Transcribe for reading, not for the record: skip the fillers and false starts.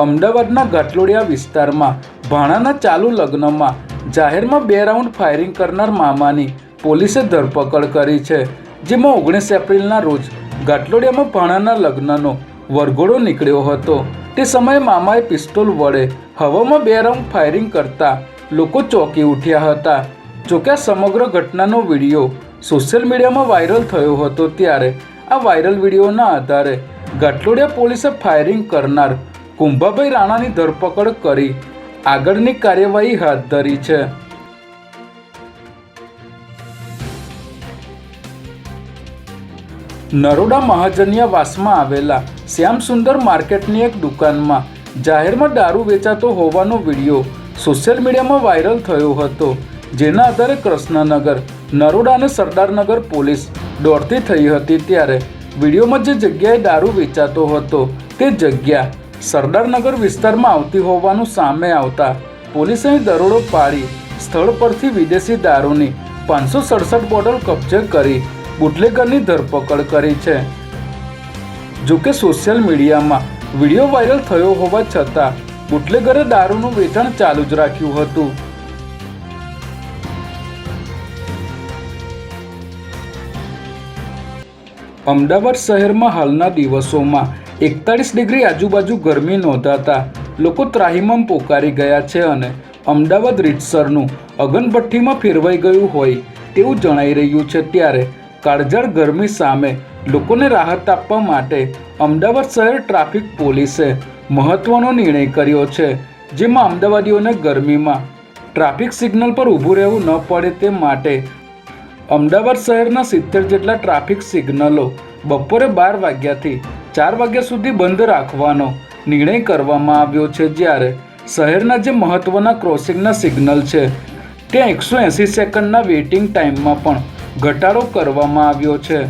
અમદાવાદના ઘાટલોડિયા વિસ્તારમાં ભાણાના ચાલુ લગ્નમાં જાહેરમાં 2 રાઉન્ડ ફાયરિંગ કરનાર મામાની પોલીસે ધરપકડ કરી છે। જેમાં 19 એપ્રિલના રોજ ઘાટલોડિયામાં ભાણાના લગ્નનો વરઘોડો નીકળ્યો હતો। તે સમયે મામાએ પિસ્તોલ વડે હવામાં 2 રાઉન્ડ ફાયરિંગ કરતા લોકો ચોંકી ઉઠ્યા હતા। જોકે આ સમગ્ર ઘટનાનો વિડીયો સોશિયલ મીડિયામાં વાયરલ થયો હતો। ત્યારે આ વાયરલ વિડીયોના આધારે ઘાટલોડિયા પોલીસે ફાયરિંગ કરનાર કુંભાભાઈ રાણાની ધરપકડ કરી આગળની કાર્યવાહી હાથ ધરી છે। નરોડા મહાજનિયાવાસમાં આવેલા શ્યામ સુંદર માર્કેટની એક દુકાનમાં જાહેરમાં દારૂ વેચાતો હોવાનો વિડીયો સોશિયલ મીડિયામાં વાયરલ થયો હતો। જેના આધારે કૃષ્ણનગર, નરોડા અને સરદારનગર પોલીસ દોડતી થઈ હતી। ત્યારે વિડીયોમાં જે જગ્યાએ દારૂ વેચાતો હતો તે જગ્યા સરદારનગર વિસ્તારમાં આવતી હોવાનું સામે આવતા પોલીસે દરોડો પાડી સ્થળ પરથી વિદેશી દારૂની 567 બોટલ કબજે કરી બુટલેગરની ધરપકડ કરી છે। જોકે સોશિયલ મીડિયામાં વિડીયો વાયરલ થયો હોવા છતાં બુટલેગરે દારૂનું વેચાણ ચાલુ જ રાખ્યું હતું। અમદાવાદ શહેરમાં હાલના દિવસોમાં 41 ડિગ્રી આજુબાજુ ગરમી નોંધાતા લોકો ત્રાહિમામ પોકારી ગયા છે અને અમદાવાદ રીતસરનું અગનભઠ્ઠીમાં ફેરવાઈ ગયું હોય તેવું જણાઈ રહ્યું છે। ત્યારે કાળઝાળ ગરમી સામે લોકોને રાહત આપવા માટે અમદાવાદ શહેર ટ્રાફિક પોલીસે મહત્વનો નિર્ણય કર્યો છે। જેમાં અમદાવાદીઓને ગરમીમાં ટ્રાફિક સિગ્નલ પર ઊભું રહેવું ન પડે તે માટે અમદાવાદ શહેરના 70 જેટલા ટ્રાફિક સિગ્નલો બપોરે 12 વાગ્યાથી 4 વાગ્યા સુધી બંધ રાખવાનો નિર્ણય કરવામાં આવ્યો છે। જ્યારે શહેરના જે મહત્વના ક્રોસિંગના સિગ્નલ છે ત્યાં 180 સેકન્ડના વેઇટિંગ ટાઈમમાં પણ ઘટાડો કરવામાં આવ્યો છે।